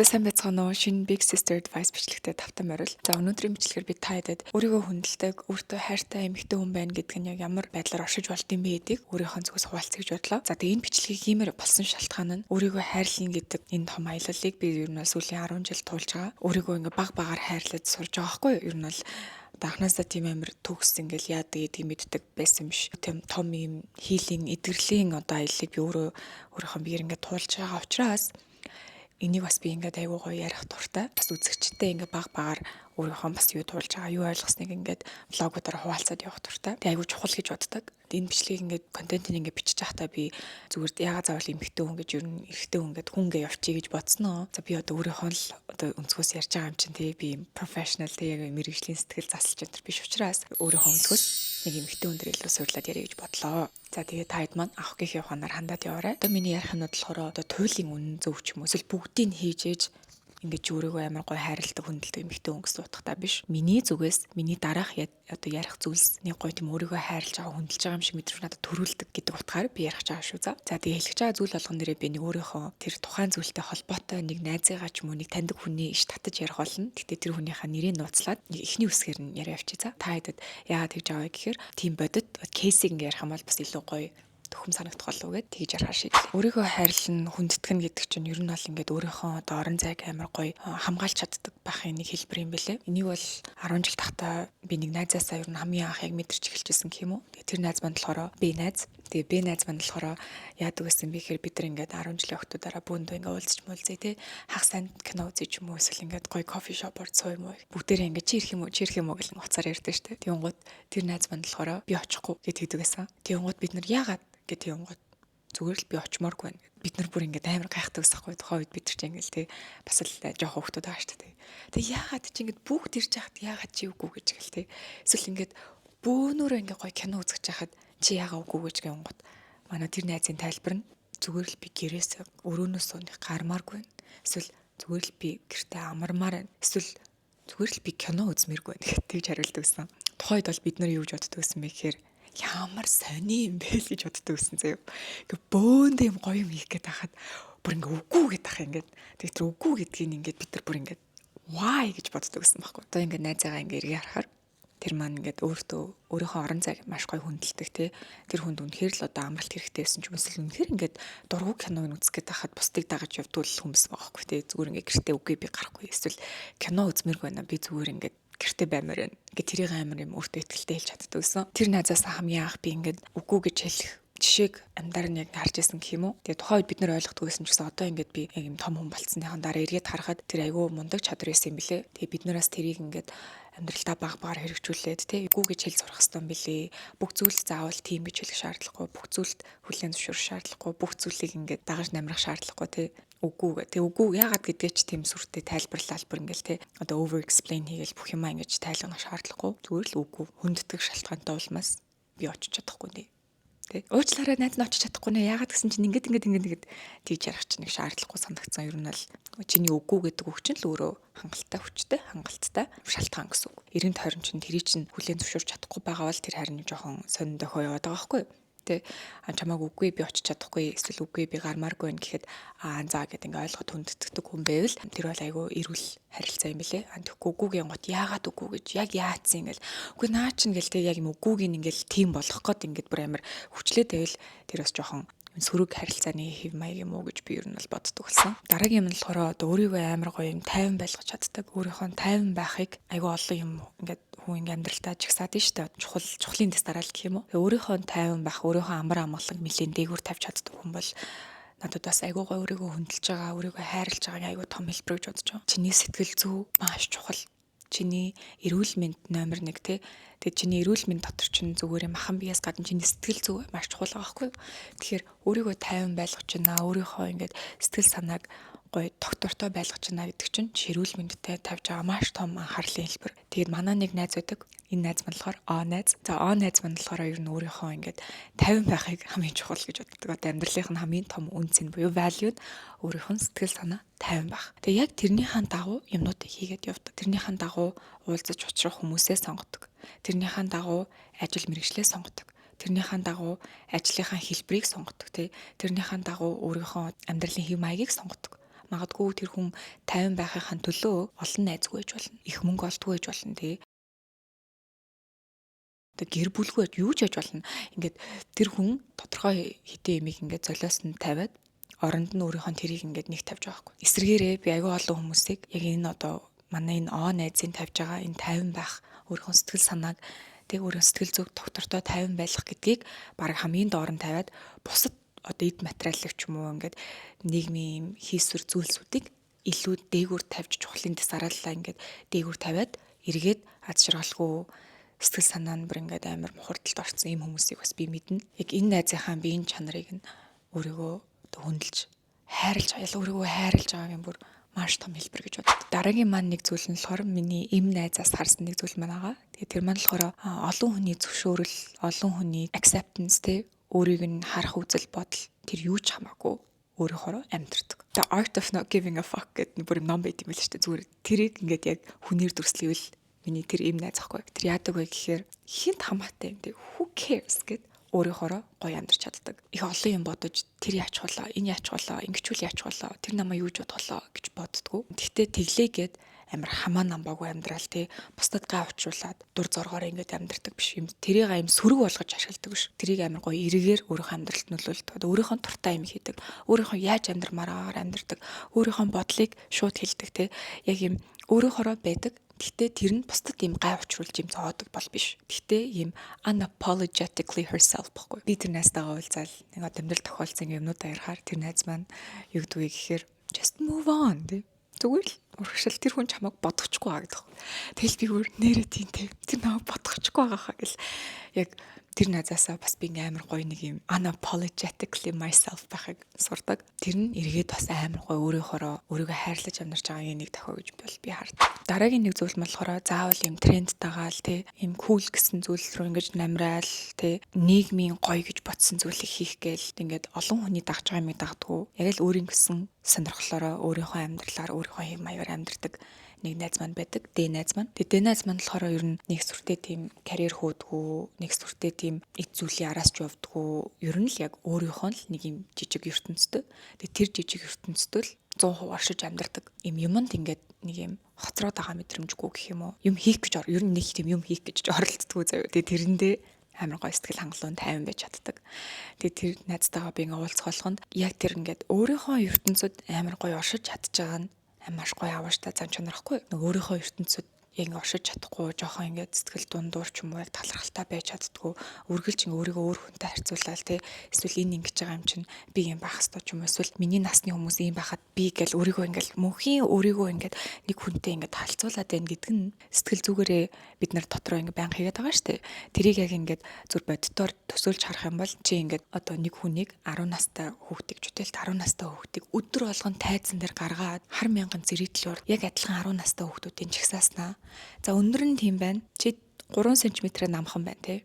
Сайн байцгаана уу? Шинэ Big Sister Advice бичлэгтээ тавтан морил. За өнөөдрийн бичлэгээр би та хэдэд өөрийгөө хүндэлдэг, өөртөө хайртай эмэгтэй хүн байна гэдг нь яг ямар байдлаар оршиж болдсон бэ гэдгийг өөрийнхөө зүгээс хуваалцъя гэж бодлоо. За тэгээ энэ бичлэгийг хиймээр болсон шалтгаан нь өөрийгөө хайрлах гэдэг энэ том аяллалыг би ер нь сүүлийн 10 жил туулж байгаа. Өөрийгөө ингээ баг багаар хайрлаж сурж байгаа байхгүй юу? Ер нь бол анхнаасаа тийм амар төгс ингээл яадаг гэдгийг мэддэг байсан биш. Тийм том юм хийлийн, эдгэрлийн одоо аяллыг би өөрийнхөө биеэр ингээ туулж байгаа учраас энийг бас би ингээд айгуу гоё ярих дуртай. Бас үзэгчтэй ингээд баг багаар өөрийнхөө бас юу туулж байгаа, юу ойлгосныг ингээд влогуудаар хуваалцаад явах дуртай. Тэг айгуу чухал гэж боддог. Энэ бичлэгийг ингээд контентыг ингээд бичиж байхдаа би зүгээр яга заавал эмхтэй хүн гэж ер нь эрэгтэй хүн гэдэг хүнгээ явчих гэж бодсноо. За би одоо өөрийнхөө л одоо өнцгөөс ярьж байгаа юм чинь тий би профешнл тий яг мэрэгжлийн сэтгэл засалч энэ биш учраас өөрийнхөө өнцгөөс нэг эмхтэй хүн дээр илүү суурлаад ярих гэж бодлоо. За тэгээ та хэд маань авах гэх яваханаар хандаад яваарай. Одоо миний ярих нь болохоор одоо туйлын үнэн зөв ч юм уу эсвэл бүгдийг хийж ээж ингээд өөрийгөө амар гой хайрладаг хүндэлдэг эмэгтэй хүн гэсэн утгатай биш. Миний зүгээс миний дараах одоо ярих зүйлсний гой тийм өөрийгөө хайрлаж байгаа хүндэлж байгаа юм шиг мэдрэмж надад төрүүлдэг гэдэг утгаар би ярих байгаа шүү. За тэгээ хэлж байгаа зүйл болгон дээрээ би нэг өөрийнхөө тэр тухайн зүйлтэй холбоотой нэг найзыгаа ч юм уу нэг таньдаг хүний иш татаж ярих болно. Гэтэ тэр хүнийхээ нэрийг нууцлаад эхний үсгээр нь яриа явчих. За та хэдэд яагаад тэгж байгаа вэ гэхээр тийм бодит кейсийг ингээд ярих юм бол бас илүү гоё төхөм санагдах болов гэд тэгж ярахаар шийдлээ. Өөрийгөө хайрлан хүндэтгэн гэдэг чинь ер нь бол ингээд өөрийнхөө одоо орон зайг амар гоё хамгаалж чаддаг байхын нэг хэлбэр юм бэлээ. Энийг бол 10 жил тахта би нэг найзаасаа ер нь хамгийн анх яг мэдэрч эхэлчихсэн гэх юм уу. Тэр найз маань болохоор би найз. Тэгээ би найз маань болохоор яадаг гэсэн бэ гэхээр бид нар ингээд 10 жилийн охтуудаараа бүүндөө ингээд уулзч муулзъя те. Хагас сайн кино үзэж юм уу эсвэл ингээд гоё кофе шопор цоо юм уу. Бүгдээрээ ингээд чи ирэх юм уу гэл уцаар ярьдаг штэ. Тэнгууд тэр найз маань болохоор би очихгүй гэд хэлдэг байсан. Тэнгууд бид нар яагаад гэдэг юм гот зүгээр л би очимооргүй байна. Бид нар бүр ингээд амар гайхдаг усахгүй тухайн үед бид нар ч ингээл те бас л жоох хөвгтүүд байгаа шүү дээ. Тэг яагаад чи ингээд бүгд ирж яхад яагаад чи үгүй гэж гэл те. Эсвэл ингээд бөөнөрөө ингээд гоё кино үзэж яхад чи яагаад үгүй гэж гэн гот. Манай тэр найзын тайлбар нь зүгээр л би гэрээс өрөөнөөс сууны гармааргүй байна. Эсвэл зүгээр л би гэртээ амармаар байна. Эсвэл зүгээр л би кино үзмээргүй байна гэж хариулдаг гэсэн. Тухайд бол бид нар юу гэж боддог гэсэн бэ гэхээр ямар сони юм бэ л гэж боддог гэсэн заяа. Ингээ бөөндөө юм гоё юм хийх гээд байхад бүр ингээ үгүй гээд байх ингээд. Тэг тэр үгүй гэдгийг ингээд бид нар бүр ингээд why гэж боддог гэсэн байхгүй. Одоо ингээ найзаагаа ингээ эргээ харахаар тэр маань ингээд өөрийнхөө орон зайг маш гоё хүндэлдэг те. Тэр хүнд үнэхээр л одоо амралт хэрэгтэй байсан ч юм эсвэл үнэхээр ингээд дургу киног үзэх гээд байхад бусдыг дагаж явдвал хүмүүс байгаа байхгүй те. Зүгээр ингээ гэртээ үгүй би гарахгүй эсвэл кино үзмээргүй байна би зүгээр ингээд гэртээ баймаар байна. Ингээ тэрийг амар юм өөртөө ихтэй хэлж чаддаг гэсэн. Тэр найзаас хамгийн анх би ингээд үгүй гэж хэлэх жишээг амьдаар нь яг харж ирсэн гэх юм уу. Тэгээ тухайн үед бид нар ойлгохгүй байсан ч гэсэн одоо ингээд би яг юм том хүн болцсныхан дараа эргээд харахад тэр айгүй мундаг чадвар байсан юм билэ. Тэгээ бид нараас тэрийг ингээд амьдралдаа баг багаар хэрэгжүүлээд тий үгүй гэж хэл сурах хэрэгтэй юм билэ. Бүх зүйлс заавал тийм гэж хэлэх шаардлагагүй. Бүх зүйлд хүлээн зөвшөөрөх шаардлагагүй. Бүх зүйлийг ингээд дагаж намрах шаардлагагүй тий. Үгүй гэ. Тэг үгүй яагаад гэдгээ ч тийм сүртэй тайлбарлал бүр ингээл те одоо over explain хийгээл бүх юмаа ингэж тайлгнах шаардлагагүй. Зүгээр л үгүй хүнддэг шалтгаантай улмаас би очиж чадахгүй нэ. Тэ уучлаарай найз нь очиж чадахгүй нэ. Яагаад гэсэн чинь ингээд тийж ярих чинь нэг шаардлагагүй санагдсан. Ер нь л чиний үгүй гэдэг үг чинь л өөрөө хангалттай хүчтэй хангалттай шалтгаан гэсэн үг. 90-20 чинь тэрий чинь хүлээн зөвшөөрч чадахгүй байгаа бол тэр харин жоохон сонин дохио яваад байгаа байхгүй юу? Чамааг үгүй би очиж чадахгүй эсвэл үгүй би гармааргүй байна гэхэд заа гэд ингээ ойлгоод хүндэтгдэг хүн байвал тэр бол айгүй эрүүл харилцаа юм билэ. Тэгэхгүй үгүйгийн гот яагаад үгүй гэж яг яатсан ингээл үгүй наа чин гэл тэг яг юм үгүйг ингээл тийм болох гээд ингээд бүр амар хүчлээ тавил тэр бас жоохон сөрөг харилцааны хэв маяг юм уу гэж би ер нь бол боддог болсон. Дараагийн юм нь болохоор одоо өөрийгөө амар гоё юм тайван байлгаж чаддаг. Өөрийнхөө тайван байхыг айгүй олон юм ингээд хүн ингээм амьдралтаа жигсаад нь штэ чухлын дэс дараал гэх юм уу. Өөрийнхөө тайван байх, өөрийнхөө амар амгалан мэлийн дээгүүр тавьж чаддаг хүн бол надад бас айгүй гой өөрийгөө хүндэлж байгаа, өөрийгөө хайрлаж байгааг айгүй том хэлбэр гэж бодож байна. Чиний сэтгэл зүй маш чухал. Чиний эрүүл мэнд номер 1 те. Тэгээд чиний эрүүл мэнд дотор чинь зүгээр махан биеэс гадна чиний сэтгэл зүй маш чухал байгаа байхгүй юу. Тэгэхээр өөрийгөө тайван байлгах чинь өөрийнхөө ингээд сэтгэл санааг гоё тогтвортой байлгах чинь гэдэг чинь эрүүл мэндэд тавьж байгаа маш том анхаарлын хэлбэр. Тэгээд манай нэг найз байдаг. Энэ найз маань болохоор А найз. За А найз маань болохоор ер нь өөрийнхөө ингээд 50 байхыг хамгийн чухал гэж боддог. Одоо амьдралынх нь хамгийн том үнц нь буюу value өөрийнх нь сэтгэл санаа 50 байх. Тэгээ яг тэрнийхэн дагуу юмнуудыг хийгээд явдаг. Тэрнийхэн дагуу уулзаж учрах хүмүүсээ сонгодог. Тэрнийхэн дагуу ажил мэргэжлээ сонгодог. Тэрнийхэн дагуу ажлынхаа хэлбэрийг сонгодог. Тэрнийхэн дагуу өөрийнхөө амьдралын хэв маягийг сонгодог. Магадгүй тэр хүн 50 байхын төлөө олон найзгүй байж болно. Их мөнгө олдгүй байж болно тий. Тэг гэр бүлгүй юу ч яж болно. Ингээд тэр хүн тодорхой хэдийн ямиг ингээд золиос нь тавиад оронд нь өөрийнхөө тэрийг ингээд нэг тавьж байгаа байхгүй. Эсвэргээрээ би аюу олон хүмүүсийг яг энэ одоо манай энэ найзын тавьж байгаа энэ 50 байх өөрийнхөө сэтгэл санааг тэг өөрийн сэтгэл зүг доктортой 50 байх гэдгийг баг хамгийн доор нь тавиад бусад одоо эд материалыг ч юм уу ингээд нийгмийн хийсвэр зүйлсүүдийг илүү дээгүүр тавьж чухлын дэс арааллаа ингээд дээгүүр тавиад эргээд аз жаргалгүй сэтгэл санаа нь бүр ингээд амар мухардалд орсон юм хүмүүсийг бас би мэднэ. Яг энэ найзынхаа биеийн чанарыг нь өөрийгөө хөндлөж хайрлаж өөрийгөө хайрлаж байгаагийн бүр маш том хэлбэр гэж боддог. Дараагийн маань нэг зүйл нь болохоор миний эм найзаас харсан нэг зүйл маань байгаа. Тэгээ тэр маань болохоор олон хүний зөвшөөрөл, олон хүний acceptance те өөрийг нь харах үзэл бодол тэр юу ч хамаагүй өөрөөхөө амьдэрдэг. The Art of Not Giving a Fuck гэдэг бүр ном байт юм байл шүү дээ. Зүгээр тэрийг ингээд яг хүнээр дүрслэвэл миний тэр эм найз ахгүй. Тэр яадаг вэ гэхээр хинт хамаатай юм те who cares гэд өөрийнхоороо гоё амьдарч чаддаг. Их олон юм бодож тэр яач болоо, энэ яач болоо, ингэчүүл яач болоо, тэр намайг юу ч бодголоо гэж боддгоо. Тэгтээ тэглээгээд амар хамаа намбаагүй амьдрал тий бусдад гай учруулад дур зоргоор ингээд амьдардаг биш юм. Тэрийг аим сөрөг болгож ашигладаг биш. Тэрийг амар гоё эргээр өөрийнхөө амьдралд нөлөөлдөг. Өөрийнхөө туртаа юм хийдэг. Өөрийнхөө яаж амьдрмаараагаар амьдардаг. Өөрийнхөө бодлыг шууд хэлдэг тий. Яг юм өөрийнхоороо байдаг. Гэхдээ тэр нь бусдад ийм гай учруулж юм зоодог бол биш. Гэхдээ ийм unapologetically herself баггүй. Би тэр найзтайгаа уулзаал нэг амьдрал тохиолдсон юмнуудаа ярихаар тэр найз маань юу гэдэг вэ гэхээр just move on тий. Зүгээр л урагшил тэр хүн чамайг бодохгүй байгаа гэдэг. Тэгэл би өөр нэрээ тийм тий. Тэр намайг бодохгүй байгаа хаа гэл яг тэр найзаасаа бас би амар гоё нэг юм unapologetically myself байхыг сурдаг. Тэр нь эргээд бас амар гоё өөрийгөө хайрлаж амьдарч байгаа нэг тохио гэж би хардаг. Дараагийн нэг зүйл болохоор заавал юм тренд дагаал тий юм кул гэсэн зүйл рүү ингэж намраал тий нийгмийн гоё гэж бодсон зүйлийг хийх гээл ингээд олон хүний дагж байгаа юм дагдгүй. Яг л өөрийн гэсэн сонирхлоороо өөрийнхөө амьдралаар өөрийнхөө хэм маягаар амьдардаг нэг найз маань байдаг. Дэ найз маань. Дэ найз маань болохоор ер нь нэг сүртэй тийм карьер хөөдгөө, нэг сүртэй тийм эд зүйлийн араас ч явдггүй. Ер нь л яг өөрийнхөө л нэг юм жижиг ертөнцтэй. Тэгээ тэр жижиг ертөнцтэй л 100% оршиж амьдардаг. Юмд ингээд нэг юм хоцроод байгаа мэдрэмжгүй гэх юм уу. Юм хийх гэж ер нь нэг тийм юм хийх гэж оролддгоо заяа. Тэгээ тэрэндээ амар гоё сэтгэл хангалуун тайван байж чаддаг. Тэгээ тэр найзтайгаа би ингээ уулзах болгонд яг тэр ингээд өөрийнхөө ертөнцид амар гоё оршиж чадж байгаа нь маш гоё авааштай зам чанарахгүй. Нэг өөрийнхөө ертөнцид яг ингээ оршиж чадахгүй жоохон ингээд сэтгэл дундуур ч юм уу яг талархалтай байж чаддгүй үргэлж ингээ өөрийгөө өөр хүнтэй харьцуулаад тий эсвэл энэ ингэж байгаа юм чинь би юм байх хэвээр ч юм уу эсвэл миний насны хүмүүс ийм байхад би гэл өөрийгөө ингээл мөнхийн өөрийгөө ингээд нэг хүнтэй ингээд харьцуулаад байна гэдэг нь сэтгэл зүгээрээ бид нар дотроо ингээ баян хийгээд байгаа штэ. Тэрийг яг ингээд зүр боддоор төсөөлж харах юм бол чи ингээд одоо нэг хүнийг 10 настай хүүхдийг чөтэлт 10 настай хүүхдийг өдөр болгон тайзан дээр гаргаад хар мянган зэрэглэлөөр яг адилхан 10 настай хүүхдүүдийн чагсааснаа. За өндөр нь тийм байна. Чи 3 см-ээр намхан байна тий.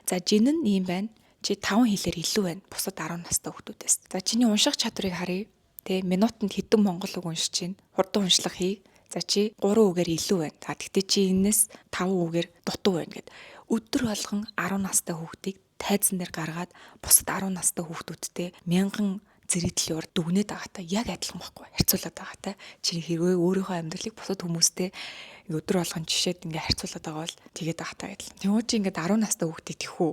За жин нь ийм байна. Чи 5 хилээр илүү байна. Бусад 10 настай хүүхдүүдээс. За чиний унших чадварыг харъя. Тий минутанд хэдэн монгол үг уншиж чинь. Хурдан уншлах хий. За чи 3 үгээр илүү байна. За тэгтээ чи энэс 5 үгээр дутуу байна гэд. Өдөр болгон 10 настай хүүхдийг тайзан дээр гаргаад бусад 10 настай хүүхдүүдтэй мянган зэрэглэлөөр дүгнээд байгаатай яг адилхан байхгүй харьцуулаад байгаатай чи хэрвээ өөрийнхөө амьдралыг бусад хүмүүстэй өдөр болгон жишээд ингээ харьцуулаад байгаа бол тэгээд байгаатай адилхан. Тэгвэл чи ингээ 10 настай хүүхдийг тэхүү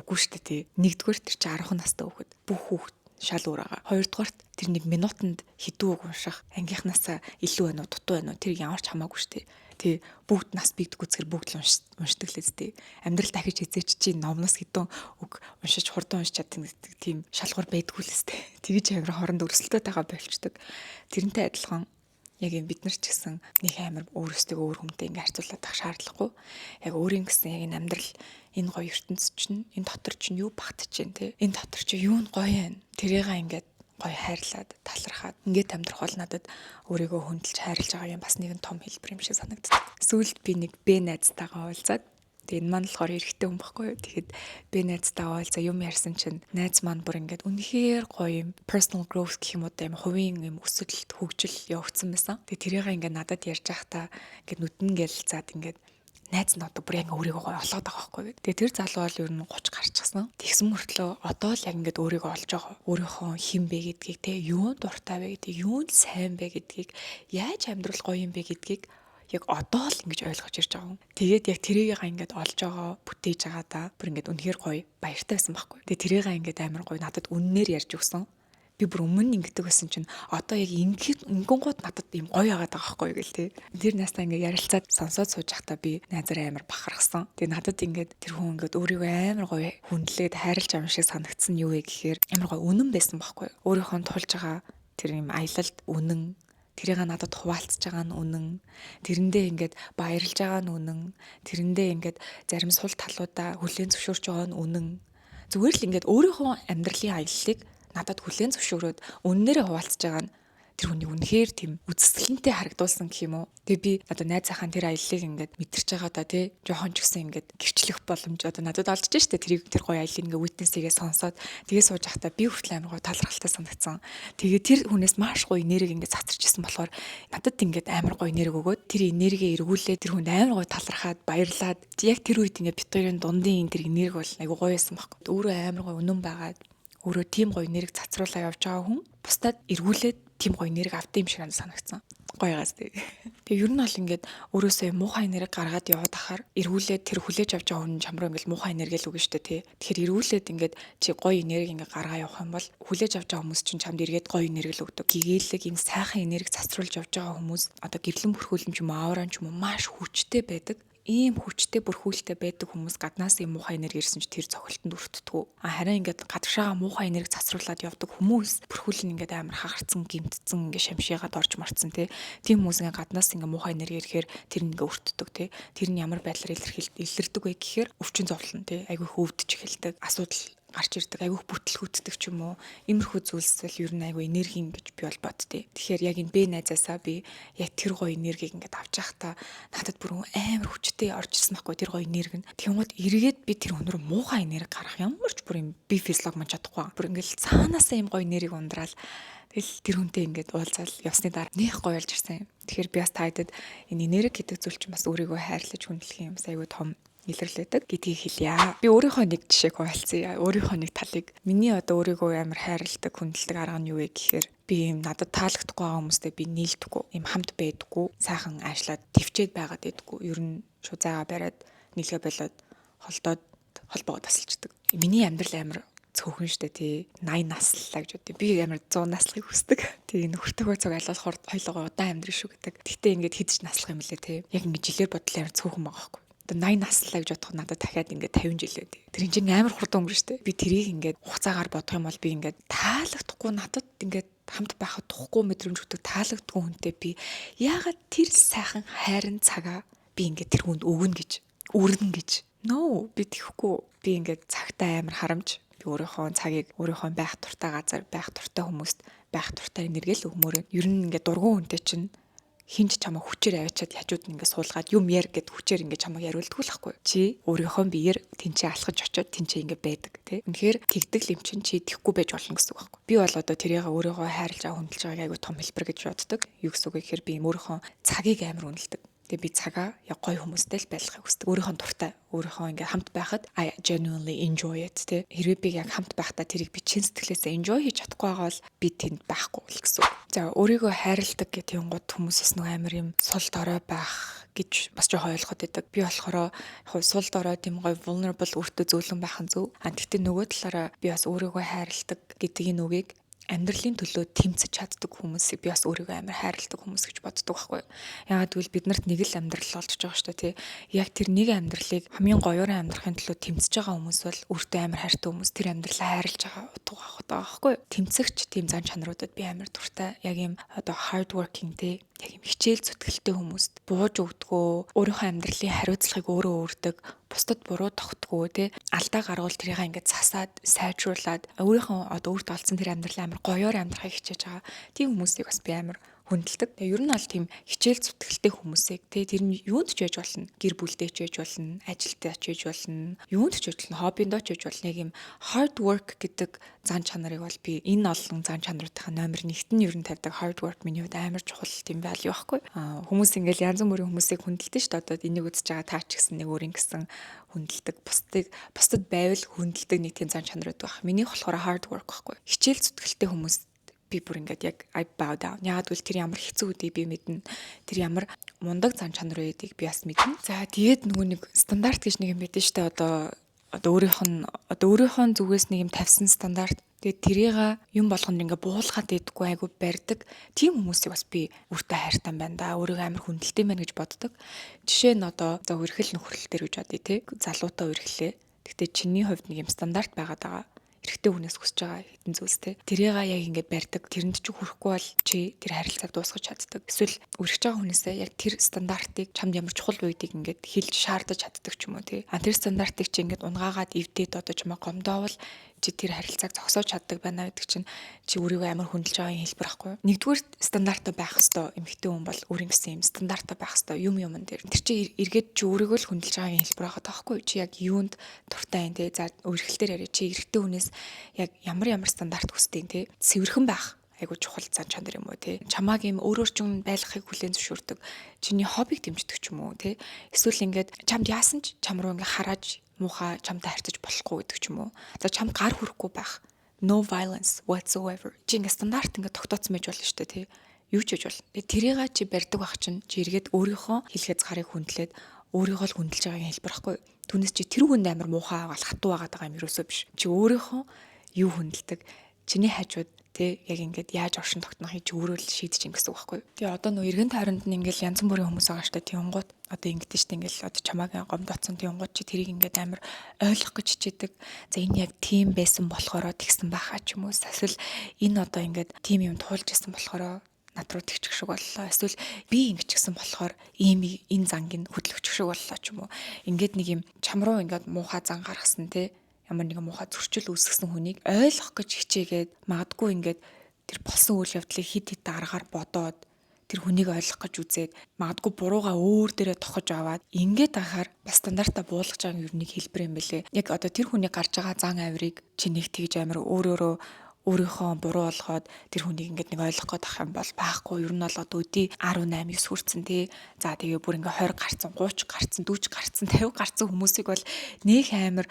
үгүй шүү дээ тий. Нэгдүгээр тэр чи 10 настай хүүхэд бүх хүүхэд шал өөр байгаа. Хоёрдугаарт тэр нэг минутанд хэдэн үг унших ангийнхнаасаа илүү байна уу дутуу байна уу тэр ямар ч хамаагүй шүү дээ. Тий бүгд нас бийдгүү зэрэг бүгд л уншдаг л үстэй. Амьдрал дахиж эзээч чи номноос хэдэн үг уншиж хурдан уншиж чаддаг тийм шалгуур байдгүй л үстэй. Тэгж амир хооронд өрсөлдөд байгаа болчдөг. Тэрнтэй адилхан яг юм бид нар ч гэсэн нэг амир өөрөөсөө өөр хүнтэй ингээ харьцуулаад тах шаардлагагүй. Яг өөрийн гэсэн яг энэ амьдрал энэ гоё ертөнц чинь энэ дотор чинь юу багтж чинь тий. Энэ дотор чинь юу нь гоё юм. Тэрийгээ ингээд гоё хайрлаад талархаад ингээд амьдрах бол надад өөрийгөө хөндлөж хайрлаж байгаа юм бас нэгэн том хэлбэр юм шиг санагддаг. Сүүлд би нэг Б найзтайгаа уулзаад тэгээ энэ маань болохоор эрэгтэй хүн байхгүй юу. Тэгэхэд Б найзтайгаа уулзаа юм ярьсан чинь найз маань бүр ингээд үнэхээр гоё юм personal growth гэх юм уу юм хувийн юм өсөлт хөгжил явагдсан байсан. Тэгээ тэрийгээ ингээд надад ярьж байхдаа ингээд нүдэн гэлцаад ингээд найз нь одоо бүр яг өөрийгөө гоё олоод байгаа байхгүй гэдэг. Тэгээ тэр залуу бол ер нь 30 гарчихсан. Тэгсэн мөртлөө одоо л яг ингээд өөрийгөө олж байгаа. Өөрийнхөө хин бэ гэдгийг те юунд дуртай вэ гэдгийг, юунд сайн бэ гэдгийг, яаж амьдрал гоё юм бэ гэдгийг яг одоо л ингэж ойлгож ирж байгаа юм. Тэгээд яг тэрийгээ ингээд олж байгаа, бүтээж байгаа да. Бүр ингээд үнэхээр гоё баяртай байсан байхгүй. Тэгээд тэрийгээ ингээд амар гоё надад үннээр ярьж өгсөн. Би бүр өмнө ингэдэг байсан чинь одоо яг ингэнгууд надад юм гоё яагаад байгаа байхгүй гэл те. Тэр настаа ингээд ярилцаад сонсоод сууж байхдаа би найзараа амар бахархсан. Тэгээ надад ингээд тэр хүн ингээд өөрийгөө амар гоё хүндлээд хайрлаж байгаа юм шиг санагдсан юу вэ гэхээр амар гоё үнэн байсан байхгүй. Өөрийнхөө тулж байгаа тэр юм аялалд үнэн, тэрийг надад хуваалцж байгаа нь үнэн, тэрэндээ ингээд баярлж байгаа нь үнэн, тэрэндээ ингээд зарим сул талуудаа хүлээн зөвшөөрч байгаа нь үнэн. Зүгээр л ингээд өөрийнхөө амьдралын аяллыг надад хүлээн зөвшөөрөөд үннээрээ хуваалцж байгаа нь тэр хүнийг үнэхээр тийм үзэсгэлэнтэй харагдуулсан гэх юм уу. Тэгээ би одоо найз ахын тэр аяллыг ингээд мэдэрч байгаа да тий. Жохон ч гэсэн ингээд гэрчлэх боломж одоо надад олж штэ тэрийг тэр гоё аяллыг ингээд witness-гээ сонсоод тэгээ сууж байхдаа би хүртэл амар гоё талархалтай санагдсан. Тэгээ тэр хүнээс маш гоё энерги ингээд цацарч исэн болохоор надад ингээд амар гоё энерги өгөөд тэр энерги эргүүлээд тэр хүнд амар гоё талархаад баярлаад яг тэр үед ингээд бит хоёрын дундын тэр энерги бол айгу гоё байсан байхгүй. Өөрөө амар гоё үнэн байгаад өөрөө тийм гоё энерги цацруулаа явж байгаа хүн бусдад эргүүлээд тийм гоё энерги авдаг юм шиг санагдсан. Гоёгаас тэг. Тэгээ ер нь бол ингээд өөрөөсөө муухай энерги гаргаад яваад ахаар эргүүлээд тэр хүлээж авч байгаа хүн чамруу ингээд муухай энерги л үгүй штэ тий. Тэгэхээр эргүүлээд ингээд чи гоё энерги ингээд гаргаа явах юм бол хүлээж авч байгаа хүмүүс чинь чамд эргээд гоё энерги л өгдөг. Гэгээлэг юм сайхан энерги цацруулж явж байгаа хүмүүс одоо гэрлэн бүрхүүлэн ч юм уу ауран ч юм уу маш хүчтэй байдаг. Ийм хүчтэй бүрхүүлтэй байдаг хүмүүс гаднаас юм муухай энерги ирсэн ч тэр цохилтонд өртдөггүй. Харин ингээд гадагшаага муухай энерги цацруулаад явдаг хүмүүс бүрхүүл нь ингээд амар хагарцсан, гимтцэн ингээд шамшигаад орж марцсан тийм хүмүүс ингээд гаднаас ингээд муухай энерги ирэхээр тэр нь ингээд өртдөг тийм. Тэр нь ямар байдлаар илэрдэг вэ гэхээр өвчин зовлон тийм айгүй хөвдөж эхэлдэг. Асуудал гарч ирдэг, айгүйх бүтлгүүддэг ч юм уу. Иймэрхүү зүйлсэл ер нь айгүй энерги гэж би бол боддتي. Тэгэхээр яг энэ бэ найзаасаа би яг тэр гоё энергийг ингээд авч явахдаа надад бүр амар хүчтэй орж ирсэн байхгүй тэр гоё энерги нь. Тэнгууд эргээд би тэр өнөр муухай энерги гарах ямар ч бүр юм би физиолог мань чадахгүй. Бүр ингээд цаанаасаа юм гоё энерги ундраал тэгэл тэр хүнтэй ингээд уулзаал явсны дараа нэх гоё болж ирсэн юм. Тэгэхээр би бас таадад энэ энерги гэдэг зүйл чинь бас өөрийгөө хайрлаж хүндлэх юм айгүй том илэрлээдэг гэдгийг хэлье. Би өөрийнхөө нэг жишээг хуваалцъя. Өөрийнхөө нэг талыг миний одоо өөрийгөө амар хайрладаг, хүндэлдэг арга нь юу вэ гэхээр би юм надад таалагдахгүй байгаа хүмүүстэй би нийлдэггүй. Им хамт байдаггүй. Сайхан аашлаад төвчээд байгаад байдаггүй. Ер нь шузаагаа бариад нийлгээ болоод холдоод холбоогоо тасалчдаг. Миний амьдрал амар цөөхөн штэ тий 80 наслаа гэж бодъё. Би амар 100 наслахыг хүсдэг. Тий нөхөртөөгөө цаг айлуулахаар хоёлоо удаан амьдрэх шүү гэдэг. Гэхдээ ингээд хэдэж наслах юм лээ тий. Яг ингээд жилээр бодлоо амар цөөхөн байгаа байхгүй. 80 наслаа гэж бодоход надад дахиад ингээд 50 жилээ. Тэр чинь амар хурдан өнгөрч штэ. Би тэрийг ингээд хугацаагаар бодох юм бол би ингээд таалагдахгүй надад ингээд хамт байхад тухгүй мэдрэмж өгдөг таалагдгүй хүнтэй би яагаад тэр сайхан хайрын цагаа би ингээд тэр хүнд өгнө гэж үрнэ гэж. No би тэхгүй. Би ингээд цагтаа амар харамж би өөрийнхөө цагийг өөрийнхөө байх дуртай газар байх дуртай хүмүүст байх дуртай энерги л өгмөр. Ер нь ингээд дургуун хүнтэй чинь хинч чамаа хүчээр аваачаад хажууд нь ингээд суулгаад юм яар гэд хүчээр ингээд чамаа яриулдаг л байхгүй. Чи өөрийнхөө биеэр тэнцээ алхаж очиод тэнцээ ингээд байдаг тий. Үнэхээр тэгдэг л юм чин чи тэхгүй байж болно гэсэн үг байхгүй. Би бол одоо тэрийг өөрийгөө хайрлаж байгаа хүндэлж байгааг айгүй том хэлбэр гэж боддог. Юу гэсэн үг вэ гэхээр би өөрийнхөө цагийг амар үнэлдэг. Тэгээ би цагаа яг гоё хүмүүстэй л байлгахыг хүсдэг. Өөрийнхөө дуртай, өөрийнхөө ингээ хамт байхад I genuinely enjoy it тий. Хэрвээ би яг хамт байхдаа тэрийг би чин сэтгэлээсээ enjoy хийж чадахгүй байгаа бол би тэнд байхгүй л гэсэн. За өөрийгөө хайрладаг гэх юм гот хүмүүсээс нэг амар юм сул дорой байх гэж бас жоохон ойлгоод байдаг. Би болохоор сул дорой тийм гоё vulnerable өөртөө зөөлөн байх нь зөв. Гэхдээ нөгөө талаараа би бас өөрийгөө хайрладаг гэдэг энэ үгийг амьдралын төлөө тэмцэж чаддаг хүмүүсийг би бас өөрийгөө амар хайрладаг хүмүүс гэж боддог байхгүй. Яагаад гэвэл биднэрт нэг л амьдрал олж байгаа шүү дээ тий. Яг тэр нэг амьдралыг хамгийн гоёор амьдрахын төлөө тэмцэж байгаа хүмүүс бол өөртөө амар хайртай хүмүүс тэр амьдралаа хайрлаж байгаа утга байхгүй. Тэмцэгч тийм зан чанаруудад би амар дуртай. Яг юм одоо hard working тий. Яг юм хичээл зүтгэлтэй хүмүүст бууж өгдгөө өөрийнхөө амьдралын хариуцлагыг өөрөө өөрдөг бусдад буруу тогтдгоо тий алдаа гаргуул тэрийг ингээд засаад сайжруулад өөрийнхөө одоо өөртөө олцсон тэр амьдралаа амар гоёор амьдрахыг хичээж байгаа тийм хүмүүсийг бас би амар хүндэлдэг. Тэгээ ер нь бол тийм хичээл зүтгэлтэй хүмүүсийг тэр нь юунд ч яж болно. Гэр бүлдээ ч яж болно, ажилдаа ч яж болно, юунд ч яж болно, хоббиндоо ч яж болно. Яг юм hard work гэдэг зан чанарыг бол би энэ олон зан чанаруудынхаа номер 1-т нь ер нь тавьдаг. Hard work миний хувьд амар чухал тийм value байхгүй. Хүмүүс ингээл янз бүрийн хүмүүсийг хүндэлдэг шүү дээ. Одоо энийг үзэж байгаа та ч гэсэн нэг өөрийн гэсэн хүндэлдэг. Бусдад байвал хүндэлдэг нэг тийм зан чанарууд байх. Миний болохоор hard work байхгүй. Хичээл зүтгэлтэй хүмүүс би бүр ингээд яг I bow down. Яг гэвэл тэр ямар хэцүү үдийг би мэднэ. Тэр ямар мундаг зан чанар байдгийг би бас мэднэ. За тэгээд нөгөө нэг стандарт гэж нэг юм байдаг шүү дээ. Өөрийнхөө зүгээс нэг юм тавьсан стандарт. Тэгээд тэрийг юм болгонд ингээ буулгаад идэггүй айгу барьдаг. Тийм хүмүүсийг бас би үртэй хайртай байна да. Өөрийгөө амар хүндэлтэй байна гэж боддог. Жишээ нь одоо үргэлжлэл нөхөрлөл төр гэж бодъё те. Залуутай үргэлжлээ. Гэхдээ чиний хувьд нэг юм стандарт байгаад байгаа. Эрэгтэй хүнээс хүсэж байгаа хэдэн зүйлстэй. Тэрийг яг ингээд барьдаг. Тэрэнд чи хүрэхгүй бол чи тэр харилцааг дуусгаж чаддаг. Эсвэл үргэж байгаа хүнээсээ яг тэр стандартыг чамд ямар чухал байдгийг ингээд хэлж шаардаж чаддаг ч юм уу тий. Тэр стандартыг чи ингээд унгаагаад эвдээд одоо чамаа гомдоовол чи тэр харилцааг зогсоож чаддаг байна гэдэг чинь чи өөрийгөө амар хүндэлж байгаагийн хэлбэр байхгүй. Нэгдүгээр стандартаа байх хэвээр эмэгтэй хүн бол өөрийн гэсэн юм стандартаа байх хэвээр юм дээр. Тэр чи эргээд чи өөрийгөө л хүндэлж байгаагийн хэлбэр байгаа таахгүй. Чи яг юунд дуртай юм те. За үргэлжлэлээр яриа чи эрэгтэй хүнээс яг ямар стандарт хүсдэг те. Цэвэрхэн байх айгу чухал зан чанар юм уу те. Чамааг юм өөрөөр чинь байлгахыг хүлээн зөвшөөрдөг. Чиний хоббиг дэмждэг ч юм уу те. Эсвэл ингээд чамд яасан ч чам руу ингээд хараад муухай чамтай харьцаж болохгүй гэдэг ч юм уу. За чамд гар хүрэхгүй байх. No violence whatsoever. Чи ингээд стандарт ингээд тогтооцсон байж болно шүү дээ тий. Юу ч хийж болно. Тэрийг чи барьдаг байх чинь чи эргээд өөрийнхөө хэлхээс гарыг хүндлээд өөрийгөө л хүндэлж байгаагийн хэлбэр байхгүй. Түүнээс чи тэр хүнд амар муухай аваад хатуу байгаа юм ерөөсөө биш. Чи өөрийнхөө юу хүндэлдэг. Чиний хажууд тэг яг ингээд яаж оршин тогтнохыг чи өөрөө л шийдэж ин гэсэн үг байхгүй. Тэгээ одоо нөө эргэн тойронд нь ингээд янз бүрийн хүмүүс байгаа штэ тиймгууд одоо ингээд штэ ингээд одоо чамааг гомдоцсон тиймгууд чи тэрийг ингээд амар ойлгох гэж хичээдэг. За энэ яг тийм байсан болохоро тэгсэн байхаа ч юм уу. Эсвэл энэ одоо ингээд тийм юм туулж исэн болохоро над руу тэгчих шиг боллоо. Эсвэл би ингэж гисэн болохоор энэ зангийг хөдлөгчих шиг боллоо ч юм уу. Ингээд нэг юм чам руу ингээд муухай зан гаргасан те ямар нэгэн муухай зөрчил үүсгэсэн хүнийг ойлгох гэж хичээгээд магадгүй ингээд тэр болсон үйл явдлыг хид аргаар бодоод тэр хүнийг ойлгох гэж үзээд магадгүй бурууга өөр дээрээ тохож аваад ингээд ахаар бас стандартаа буулгаж байгаа юм нэг хэлбэр юм бэлээ. Яг одоо тэр хүний гарч байгаа зан авирыг чи нэг тэгж амар өөрийнхөө буруу болгоод тэр хүнийг ингээд нэг ойлгох гээд ах юм бол байхгүй. Ер нь бол одоо өдий 18 9 хүрсэн тий. За тэгээ бүр ингээд 20 гарцсан, 30 гарцсан, 40 гарцсан, 50 гарцсан хүмүүсийг бол нэг амар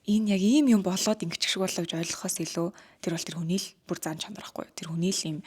энэ яг ийм юм болоод ингэчих шиг болоо гэж ойлгохоос илүү тэр бол тэр хүний л бүр зан чанарахгүй. Тэр хүний л юм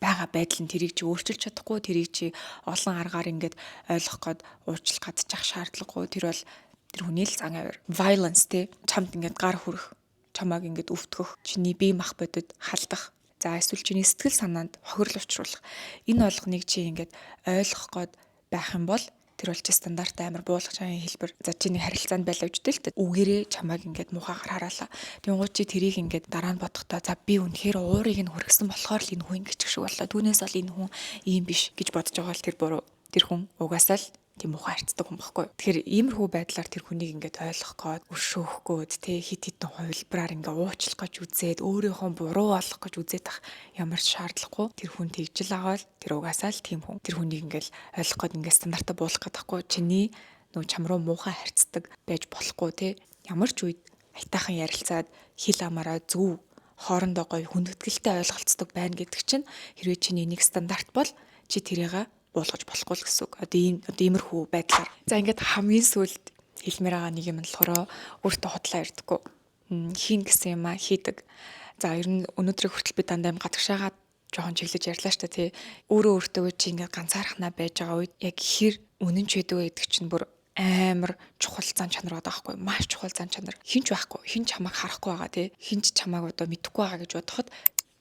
байгаа байдал нь тэрийг чи өөрчилж чадахгүй, тэрийг чи олон аргаар ингээд ойлгох гээд уучлах гадчих шаардлагагүй. Тэр бол тэр хүний л зан авир. Violence тий. Чамд ингээд гар хүрэх, чамааг ингээд өвтгөх, чиний бие мах бодод халдах. За эсвэл чиний сэтгэл санаанд хохирол учруулах. Энэ болгоныг чи ингээд ойлгох гээд байх юм бол тэр бол чи стандарт амар буулгаж байгаа хэлбэр. За чиний харилцаанд байлаа үжтэй л дээ. Үгээрээ чамайг ингээд мухагаар хараалаа. Тэнгуут чи тэрийг ингээд дараа нь бодохдоо за би үнэхээр уурыг нь хүргэсэн болохоор л энэ хүн ингэж шиг боллоо. Түүнээс бол энэ хүн ийм биш гэж бодож байгаа л тэр буруу. Тэр хүн угаасаа л тийм мухаа харцдаг хүн баггүй. Тэгэхээр иймэрхүү байдлаар тэр хүнийг ингээд ойлгох гээд өршөөх гээд тэ хит хитэн хувилбараар ингээд уучлах гэж үзээд өөрийнхөө буруу болох гэж үзээд ах ямар ч шаардлагагүй. Тэр хүн тэгжил агаал тэр угаасаа л тийм хүн. Тэр хүнийг ингээд ойлгох гээд ингээд стандартаа буулгах гээд тахгүй чиний нөө чам руу муухай харцдаг байж болохгүй тэ. Ямар ч үед аятайхан ярилцаад хил амаараа зөв хоорондоо гоё хүндэтгэлтэй ойлголцдог байна гэдэг чинь хэрвээ чиний нэг стандарт бол чи тэрийг буулгаж болохгүй л гэсэн үг. Одоо иймэрхүү байдлаар. За ингээд хамгийн сүүлд хэлмээр байгаа нэг юм болохоор өөртөө хотлоо ярьдаггүй. Хийн гэсэн юм хийдэг. За ер нь өнөөдрийг хүртэл би дандаа юм гадагшаагаад жоохон чиглэж ярьлаа шүү дээ тий. Өөртөө чи ингээд ганцаархнаа байж байгаа үед яг хэр үнэн ч байдаг гэдэг чинь бүр амар чухал зан чанар байгаа байхгүй. Маш чухал зан чанар. Хинч байхгүй. Хинч чамайг харахгүй байгаа тий. Хинч чамайг одоо мэдэхгүй байгаа гэж бодоход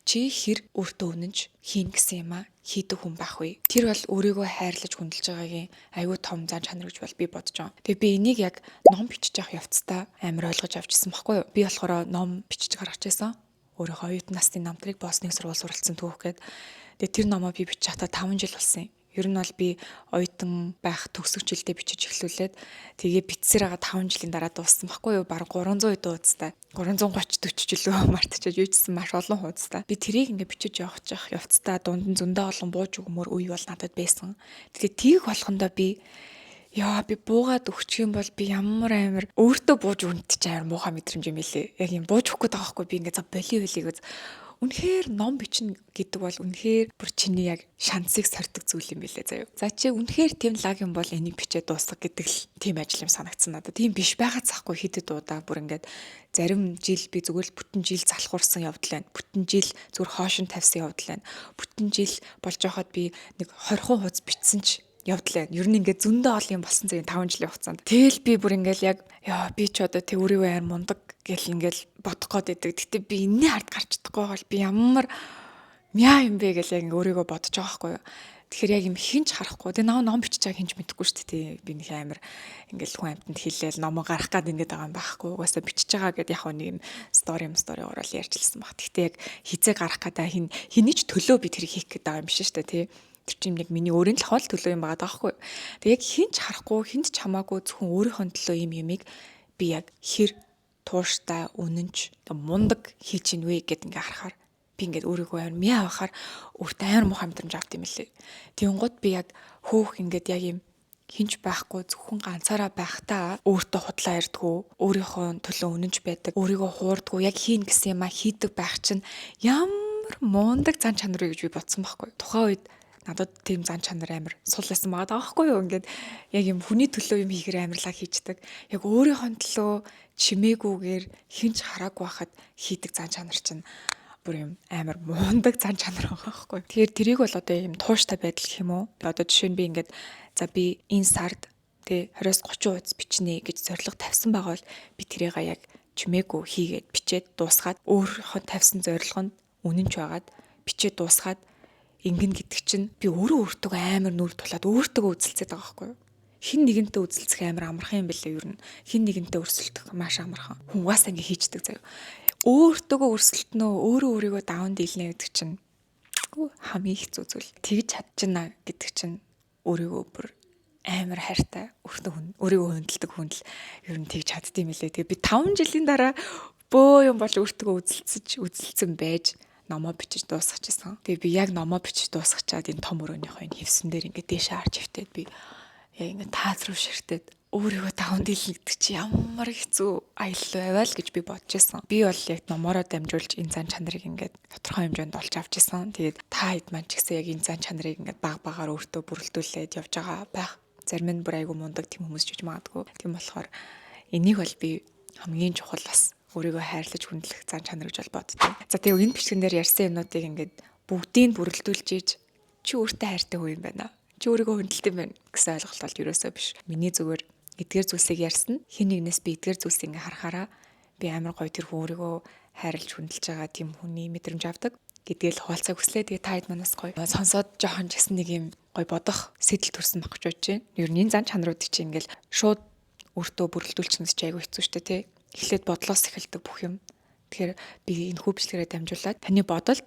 чи хэр өөртөө үнэнч хийн гэсэн юм хийдэг хүн байх вэ? Тэр бол өөрийгөө хайрлаж хүндэлж байгаагийн аюу том зан чанар гэж бол би бодож байгаа. Тэгээ би энийг яг ном бичиж явах явцдаа амар ойлгож авчихсан байхгүй юу? Би болохоор ном бичиж гаргаж байсан. Өөрийнхөө оюутан насны намтрыг Босныг сургууль суралцсан түүх гээд. Тэгээ тэр номоо би бичих хата 5 жил болсон юм. Ер нь бол би оюутан байх төгсөх жилдээ бичиж эхлүүлээд тэгээ битсээр байгаа 5 жилийн дараа дууссан байхгүй юу? Бараг 300 дуудастай. 330 40 жилөө мартчихад юу чсэн маш олон хуудастай. Би тэрийг ингээ бичиж явцдаа дунд нь зөндөө олон бууж өгмөр үе бол надад байсан. Тэгээ тийг болгондоо би буугаад өгчих юм бол би ямар амар өөртөө бууж өгнөд чи амар муухай мэдрэмж юм хэлээ. Яг юм бууж өгөх гээд байгаа хгүй би ингээ за боли. Үнэхээр ном бичнэ гэдэг бол үнэхээр бүр чиний яг шансыг сордог зүйл юм билээ заяа. За чи үнэхээр тийм лаг юм бол энийг бичээд дуусгах гэдэг л тийм ажил юм санагдсан надад. Тийм биш байгаад захгүй хидэд удаа бүр ингээд зарим жил би зүгээр л бүтэн жил залхуурсан явдал байна. Бүтэн жил зүгээр хоошин тавьсан явдал байна. Бүтэн жил болж байхад би нэг 20 хуудас бичсэн ч явдлаа. Ер нь ингээд зөндөө олон юм болсон зэрэг 5 жилийн хугацаанд. Тэгэл би бүр ингээл яг би ч одоо тэг өөрийгөө амар мундаг гэл ингээл бодох гээд байдаг. Гэтэ би энэний хард гарч чадахгүй бол би ямар мяа юм бэ гэл яг өөрийгөө бодож байгаа байхгүй юу. Тэгэхээр яг юм хинч харахгүй. Тэгээ ном бичиж байгааг хинч мэдэхгүй шүү дээ. Би нэг амар ингээл хүн амтнд хэлээл номоо гарах гээд ингээд байгаа юм байхгүй. Угаасаа бичиж байгаа гэд яг нэг юм стори орол ярьжлсан баг. Гэтэ яг хизээ гарах гээд хэний ч төлөө би тэрийг хийх гээд байгаа юм шиг шүү дээ тий. Тэр чинь яг миний өөрийн л хол төлөө юм байгаа даахгүй. Тэг яг хинч харахгүй, хинч чамаагүй зөвхөн өөрийнхөө төлөө юмыг би яг хэр тууштай, үнэнч, мундаг хийж ийн вэ гэд ингээ харахаар би ингээд өөрийгөө амар мяа авахаар өөртөө амар муухай мэдрэмж авт юм лээ. Тэнгууд би яг хөөх ингээд яг юм хинч байхгүй зөвхөн ганцаараа байхдаа өөртөө худлаа ярьдгүү, өөрийнхөө төлөө үнэнч байдаг, өөрийгөө хуурдгүү, яг хийн гэсэн юм хийдэг байх чинь ямар мундаг зан чанар вэ гэж би бодсон байхгүй. Тухайн үед надад тийм зан чанар амар суулсан байгаа даахгүй юу. Ингээд яг юм хүний төлөө юм хийхэр амарлаа хийждэг. Яг өөрийнхөө төлөө чимээгүйгээр хинч хараагүй байхад хийдэг зан чанар чинь бүр юм амар мундаг зан чанар байгаа байхгүй. Тэгэхээр тэрийг бол одоо юм тууштай байдал гэх юм уу. Одоо жишээ нь би ингээд за би энэ сард 20-30 хуудас бичнэ гэж зорилго тавьсан байгаа бол би тэрийг яг чимээгүй хийгээд бичээд дуусгаад өөрийнхөө тавьсан зорилгонд үнэнч байгаад бичээд дуусгаад ингэн гэдэг чинь би өөртөө амар нүр тулаад өөртөө үзэлцээд байгаа байхгүй юу. Хин нэгэнтэй үзэлцэх амар амархан юм бэлээ ер нь. Хин нэгэнтэй өрсөлдөх маш амархан. Хүн угаасаа ингэ хийждэг заяа. Өөртөө өрсөлдөнөө өөрийгөө даун дийлнэ гэдэг чинь хамгийн хэцүү зүйл. Тэгж чадчихна гэдэг чинь өөрийгөө бүр амар хайртай өөрийгөө хүндэлдэг хүн л ер нь тэгж чаддсан юм лээ. Тэгээ би 5 жилийн дараа бөө юм бол өөртөө үзэлцэн байж номоо бичиж дуусгачихсан. Тэгээ би яг номоо бичиж дуусгачаад энэ том өрөөнийхөө энэ хевсэн дээр ингээд дээшээ харж хөвтөөд би яг ингээд таац руу ширтээд өөрийгөө даван дийлгдэг чи ямар хэцүү аялал байвал гэж би бодож байсан. Би бол яг номороо дамжуулж энэ зан чанарыг ингээд тодорхой хэмжээнд олж авч ирсэн. Тэгээд та хэд маань ч гэсэн яг энэ зан чанарыг ингээд багаар өөртөө бүрэлдүүлээд явж байгаа байх. Зарим нь бүр айгүй мундаг тийм хүмүүс ч гэж магадгүй. Тийм болохоор энийг бол би хамгийн чухал бас өөрийгөө хайрлаж хүндлэх зан чанар гэж бол боддог. За тэгээ энэ бичлэгэн дээр ярьсан юмнуудыг ингээд бүгдийг бүрэлдүүлж ийж чи өөртөө хайртай хүн юм байна. Чи өөрийгөө хүндэлдэг юм байна гэсэн ойлголт бол ерөөсөө биш. Миний зүгээр эдгээр зүйлсийг ярьсан. Хин нэгнээс би эдгээр зүйлсийг ингээ харахаараа би амар гоё тэр хүн өөрийгөө хайрлаж хүндэлж байгаа тийм хүний мэдрэмж авдаг гэдгээл хуваалцах хүслээ. Тэгээ та хэд манаас гоё сонсоод жоохон ч гэсэн нэг юм гоё бодох сэтэл төрсөн баг гэж бодож байна. Ер нь энэ зан чанаруудыг чи ингээл шууд өөртөө бүрэлдүүлчихнэс чи айгүй хэцүү шттэ тий. Эхлээд бодлоос эхэлдэг бүх юм. Тэгэхээр би энэ хүүхэлчлэрээ дамжуулаад таны бодолд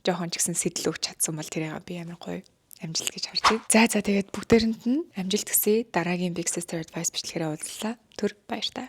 жоохон ч гэсэн сэтэл өгч чадсан бол тэрийг би амар гоё амжилт гэж харж байна. За тэгээд бүгдээрэнд нь амжилт хүсье. Дараагийн Big Sister Advice бичлэгээрээ уулзлаа. Түр баярлалаа.